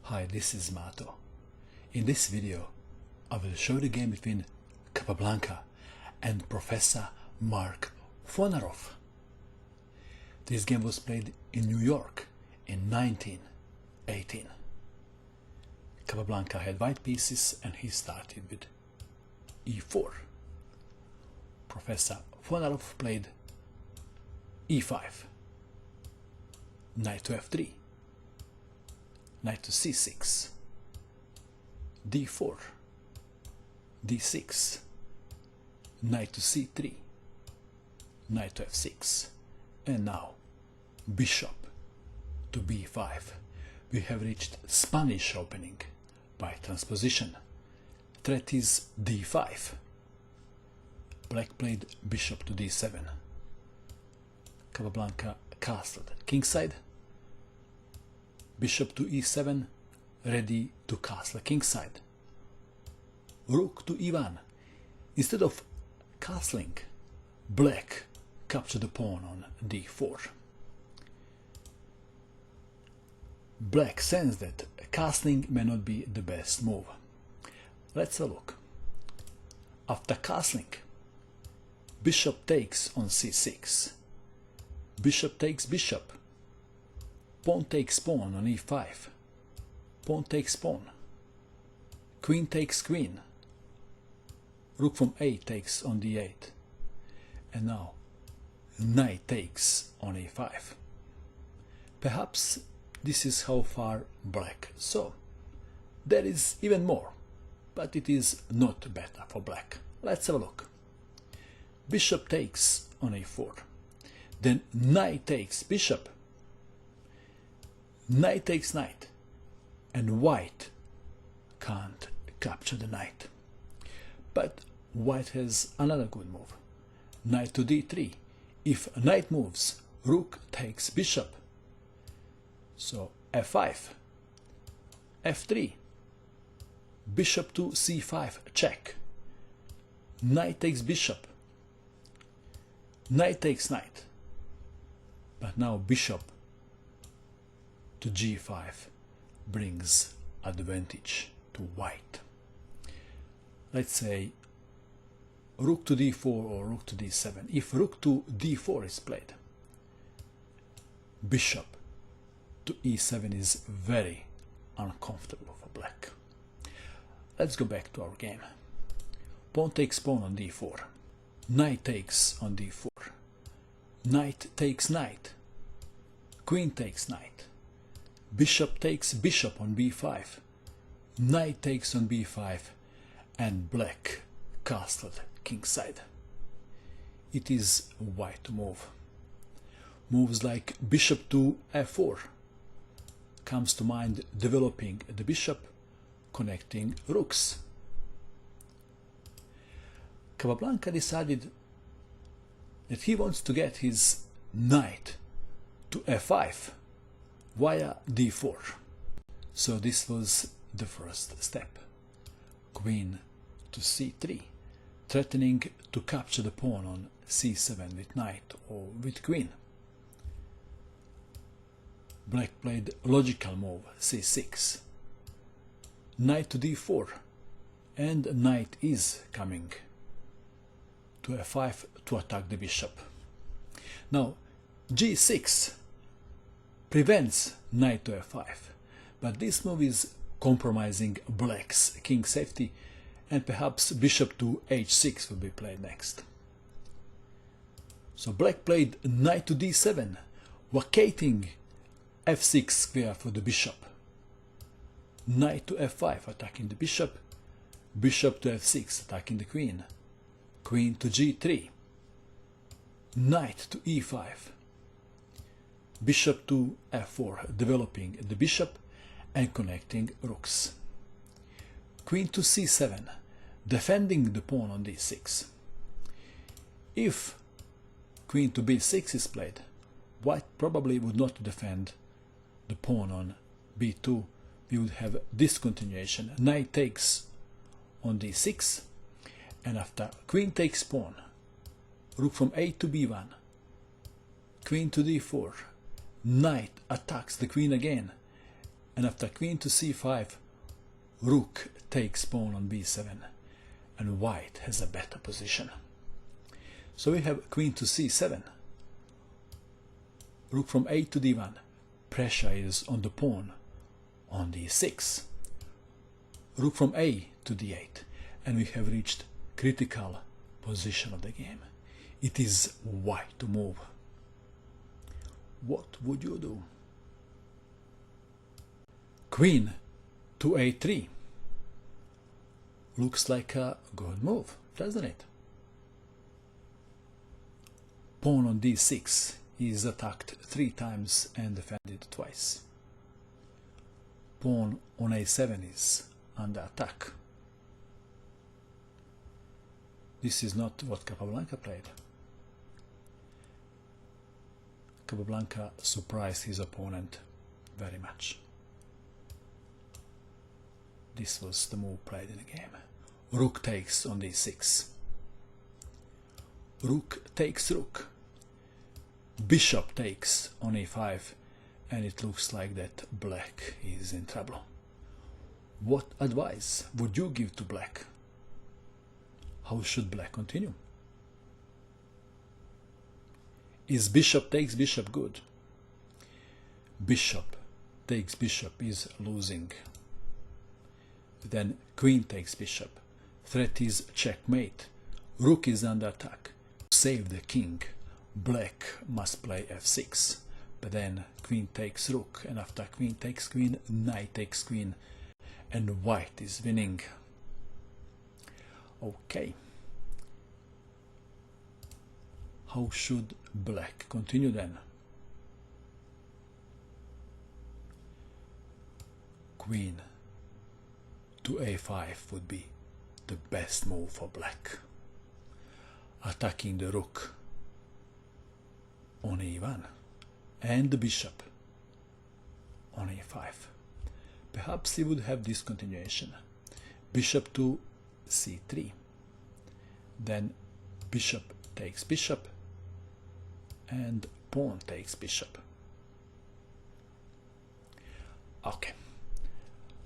Hi, this is Mato. In this video, I will show the game between Capablanca and Professor Marc Fonaroff. This game was played in New York in 1918. Capablanca had white pieces and he started with e4. Professor Fonaroff played e5, knight to f3, knight to c6, d4, d6, knight to c3, knight to f6, and now bishop to b5. We have reached Spanish opening by transposition. Threat is d5. Black played bishop to d7. Capablanca castled kingside. Bishop to e7, ready to castle kingside. Rook to e1. Instead of castling, black captured the pawn on d4. Black sensed that castling may not be the best move. Let's have a look. After castling, bishop takes on c6. Bishop takes bishop. Pawn takes pawn on e5. Pawn takes pawn. Queen takes queen. Rook from a takes on d8. And now knight takes on e5. Perhaps this is how far black saw. There is even more, but it is not better for black. Let's have a look. Bishop takes on a4. Then knight takes bishop. Knight takes knight. And white can't capture the knight. But white has another good move. Knight to d3. If knight moves, rook takes bishop. So f5, f3, bishop to c5, check. Knight takes bishop. Knight takes knight. But now bishop to g5 brings advantage to white. Let's say rook to d4 or rook to d7. If rook to d4 is played, bishop to e7 is very uncomfortable for black. Let's go back to our game. Pawn takes pawn on d4. Knight takes on d4. Knight takes knight. Queen takes knight. Bishop takes bishop on b5. Knight takes on b5. And black castled kingside. It is white to move. Moves like bishop to f4 comes to mind, developing the bishop, connecting rooks. Capablanca decided that he wants to get his knight to f5 via d4. So this was the first step. Queen to c3, threatening to capture the pawn on c7 with knight or with queen. Black played logical move c6. Knight to d4, and knight is coming to f5 to attack the bishop. Now g6 prevents knight to f5, but this move is compromising black's king safety, and perhaps bishop to h6 will be played next. So black played knight to d7, vacating f6 square for the bishop. Knight to f5 attacking the bishop. Bishop to f6 attacking the queen. Queen to g3. Knight to e5. Bishop to f4, developing the bishop and connecting rooks. Queen to c7, defending the pawn on d6. If queen to b6 is played, white probably would not defend the pawn on b2. We would have discontinuation. Knight takes on d6, and after queen takes pawn, rook from a to b1, queen to d4, knight attacks the queen again, and after queen to c5, rook takes pawn on b7, and white has a better position. So we have queen to c7, rook from a to d1, pressure is on the pawn on d6, rook from a to d8, and we have reached critical position of the game. It is white to move. What would you do? Queen to a3. Looks like a good move, doesn't it? Pawn on d6 is attacked 3 times and defended twice. Pawn on a7 is under attack. This is not what Capablanca played. Capablanca surprised his opponent very much. This was the move played in the game. Rook takes on d6. Rook takes rook. Bishop takes on a5, and it looks like that black is in trouble. What advice would you give to black? How should black continue? Is bishop takes bishop good? Bishop takes bishop is losing. Then queen takes bishop. Threat is checkmate. Rook is under attack. Save the king. Black must play f6. But then queen takes rook, and after queen takes queen, knight takes queen, and white is winning. Okay. How should black continue then? Queen to a5 would be the best move for black. Attacking the rook on e1 and the bishop on a5. Perhaps he would have this continuation. Bishop to c3. Then bishop takes bishop and pawn takes bishop. Okay,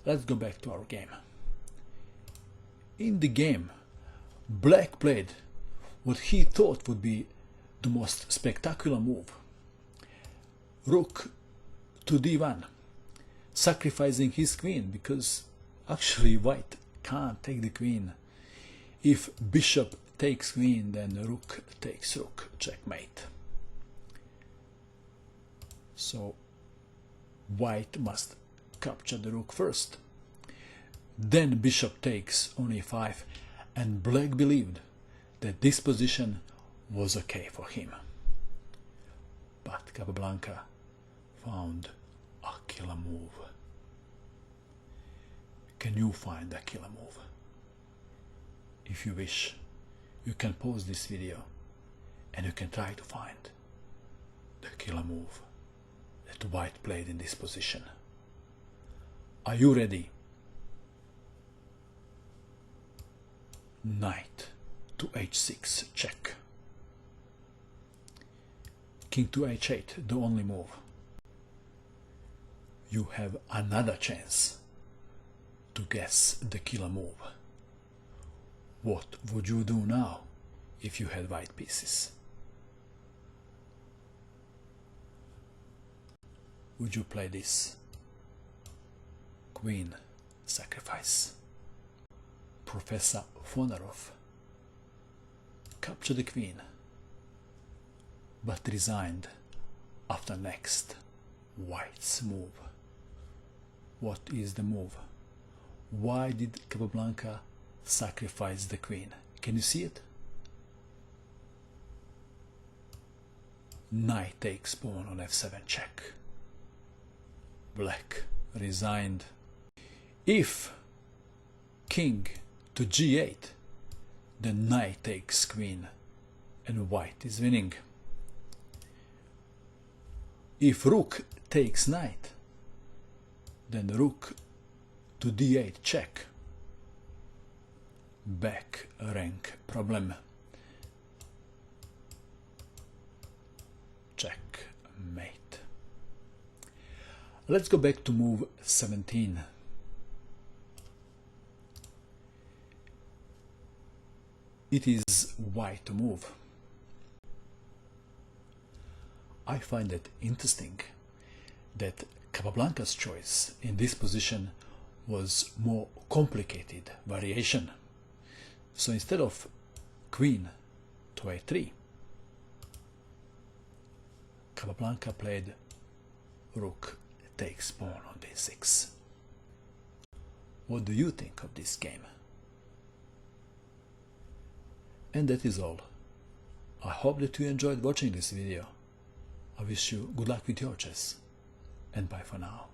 let's go back to our game. In the game, black played what he thought would be the most spectacular move. Rook to d1, sacrificing his queen, because actually white can't take the queen. If bishop takes queen, then rook takes rook, checkmate. So white must capture the rook first. Then bishop takes on e5, and black believed that this position was okay for him. But Capablanca found a killer move. Can you find a killer move? If you wish, you can pause this video and you can try to find the killer move that white played in this position. Are you ready? Knight to h6 check. King to h8, the only move. You have another chance to guess the killer move. What would you do now if you had white pieces? Would you play this? Queen sacrifice. Professor Fonaroff captured the queen, but resigned after next white's move. What is the move? Why did Capablanca sacrifice the queen? Can you see it? Knight takes pawn on f7 check. Black resigned. If king to g8, then knight takes queen, and white is winning. If rook takes knight, then rook to d8 check. Back rank problem. Checkmate. Let's go back to move 17. It is white to move. I find it interesting that Capablanca's choice in this position was more complicated variation. So instead of queen to a3, Capablanca played rook takes pawn on d6. What do you think of this game? And that is all. I hope that you enjoyed watching this video. I wish you good luck with your chess, and bye for now.